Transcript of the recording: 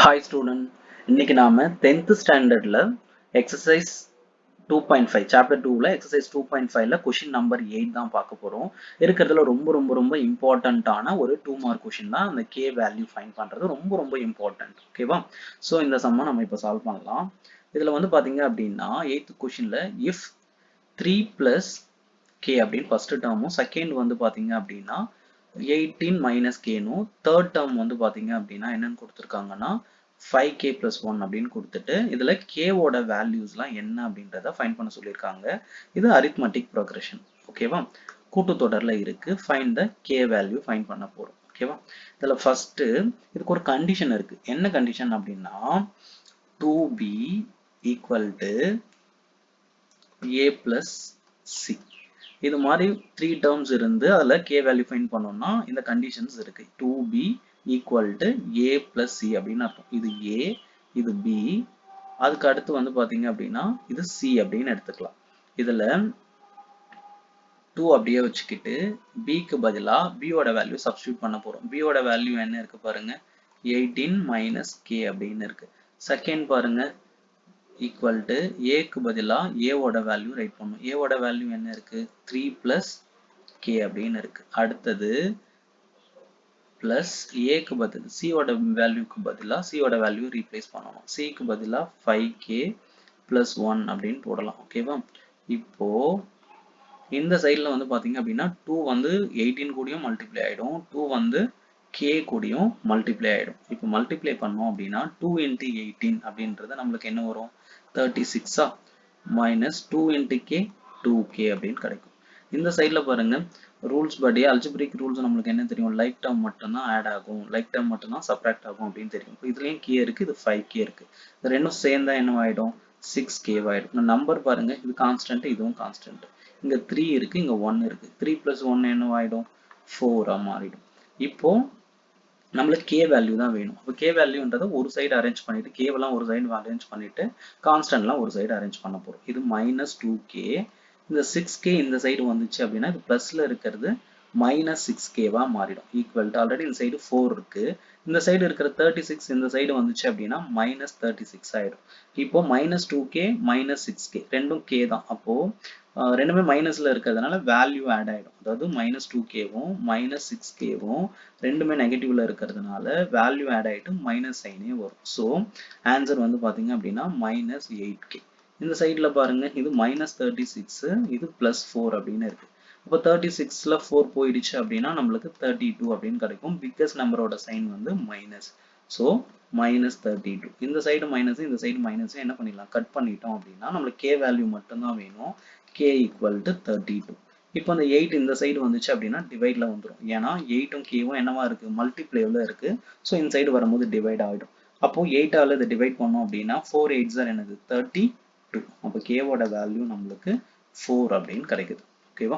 Hi student, இன்னைக்கு நாம 10th ஸ்டாண்டர்ட்ல எக்ஸசைஸ் 2.5 சாப்டர் 2ல எக்ஸசைஸ் 2.5ல கொஷின் நம்பர் 8 தான் பார்க்க போறோம். இருக்கிறதுல ரொம்ப இம்பார்ட்டன்ட்டான ஒரு 2 மார்க் கொஷின் தான். அந்த k வேல்யூ ஃபைண்ட் பண்றது ரொம்ப இம்பார்ட்டன்ட். ஓகேவா? சோ இந்த சம்ம நம்ம இப்ப சால்வ் பண்ணலாம். இதுல வந்து பாத்தீங்க அப்படின்னா 8th கொஷின்ல if 3 plus k அப்படின்னு ஃபர்ஸ்ட் டேர்மும் செகண்ட் வந்து பாத்தீங்க அப்படின்னா 18 minus k னும் தேர்ட் டேர்ம் வந்து பாத்தீங்க அப்படின்னா என்னன்னு கொடுத்திருக்காங்கன்னா 5k plus 1 அப்படின்னு கொடுத்துட்டு இதுல k ஓட வேல்யூஸ்லாம் என்ன அப்படின்றத ஃபைண்ட் பண்ண சொல்லியிருக்காங்க. இது arithmetic progression. ஓகேவா? கூட்டுத்தொடர்ல இருக்கு. find the k value find பண்ண போறோம். ஓகேவா? இதுல ஃபர்ஸ்ட் இதுக்கு ஒரு கண்டிஷன் இருக்கு. என்ன கண்டிஷன் அப்படின்னா 2b equal to a plus c. இது மாதிரி 3 terms இருந்து அதுல k value find பண்ணோம்னா இந்த conditions இருக்கு. 2b equal to a plus c அப்படின்னு அர்த்தம். இது a, இது b, அதுக்கு அடுத்து வந்து பாத்தீங்க அப்படின்னா இது c அப்படின்னு எடுத்துக்கலாம். இதுல 2 அப்படியே வச்சுக்கிட்டு b க்கு பதிலா b ஓட வேல்யூ சப்ஸ்டிட்யூட் பண்ண போறோம். b ஓட வேல்யூ என்ன இருக்கு பாருங்க, 18 minus k அப்படின்னு இருக்கு. செகண்ட் பாருங்க equal to a க்கு பதிலா a ஓட வேல்யூ ரைட் பண்ணணும். a ஓட வேல்யூ என்ன இருக்கு, 3 plus k அப்படின்னு இருக்கு. அடுத்தது plus a க்கு பதிலா c ஓட வேல்யூக்கு பதிலா c ஓட வேல்யூ ரீப்ளேஸ் பண்ணணும். c க்கு பதிலா 5k plus 1 அப்படின்னு போடலாம். ஓகேவா? இப்போ இந்த சைடுல வந்து பாத்தீங்க அப்படின்னா 2 வந்து 18 கூடயும் மல்டிப்ளை ஆயிடும், 2 வந்து k கூடயும் மல்டிப்ளை ஆயிடும். இப்போ மல்டிப்ளை பண்ணோம் அப்படின்னா 2 into 18 அப்படின்றது நம்மளுக்கு என்ன வரும், 36 minus 2 into k 2k அப்படின்னு கிடைக்கும். இந்த சைடுல பாருங்க ரூல்ஸ் படி அல்ஜிப்ரிக் ரூல்ஸ் நம்மளுக்கு என்ன தெரியும், லைக் டேர்ம் மட்டும் தான் ஆட் ஆகும், லைக் டேர்ம் மட்டும் தான் சப்ட்ராக்ட் ஆகும் அப்படின்னு தெரியும். இப்போ இதுலயும் k இருக்கு, இது 5k இருக்கு. இது ரெண்டும் சேர்ந்தா என்ன ஆயிடும், 6k ஆயிடும். இந்த நம்பர் பாருங்க, இது கான்ஸ்டன்ட், இதுவும் கான்ஸ்டன்ட். இங்க 3 இருக்கு, இங்க 1 இருக்கு. 3 plus 1 என்ன ஆயிடும், 4 மாறிடும். இப்போ நம்மளுக்கு k வேல்யூ தான் வேணும். அப்போ k வேல்யூன்றதை ஒரு சைடு அரேஞ்ச் பண்ணிட்டு கேவெல்லாம் ஒரு சைடு அரேஞ்ச் பண்ணிட்டு கான்ஸ்டன்ட்லாம் ஒரு சைடு அரேஞ்ச் பண்ண போறோம். இது -2k, இந்த 6k இந்த சைடு வந்துச்சு அப்படின்னா இது பிளஸ்ல இருக்கிறது -6k வா மாறிடும். ஈக்குவல் டு ஆல்ரெடி இந்த சைடு 4 இருக்கு, இந்த சைடு இருக்கிற 36 இந்த சைடு வந்துச்சு அப்படின்னா -36 ஆயிடும். இப்போ -2k -6k ரெண்டும் k தான். அப்போ ரெண்டுமே மைனஸ்ல இருக்கிறதுனால வேல்யூ ஆட் ஆயிடும். அதாவது -2kவும் -6kவும் ரெண்டுமே நெகட்டிவ்ல இருக்கிறதுனால வேல்யூ ஆட் ஆயிட்டு மைனஸ் சைனே வரும். ஸோ ஆன்சர் வந்து பாத்தீங்க அப்படின்னா -8k. இந்த சைடுல பாருங்க இது -36, இது +4 அப்படின்னு இருக்கு. அப்போ 36ல 4 போயிடுச்சு அப்படின்னா நம்மளுக்கு 32 அப்படின்னு கிடைக்கும். பிக்கஸ்ட் நம்பரோட சைன் வந்து மைனஸ். ஸோ -32. இந்த சைடு மைனஸ், இந்த சைடு மைனஸ் என்ன பண்ணிடலாம், கட் பண்ணிட்டோம் அப்படின்னா நம்மளுக்கு k வேல்யூ மட்டும்தான் வேணும். k equal to 32. இப்போ அந்த 8 இந்த சைடு வந்துச்சு அப்படின்னா டிவைட்ல வந்துடும். ஏன்னா 8ம் kவும் என்னவா இருக்கு, மல்டிப்ளேல இருக்கு. ஸோ இந்த சைடு வரும்போது டிவைட் ஆகிடும். அப்போ 8ஆல இதை டிவைட் பண்ணோம் அப்படின்னா 4 8s என்னது 32. அப்போ k ஓட வேல்யூ நம்மளுக்கு 4 அப்படின்னு கிடைக்குது. ஓகேவா?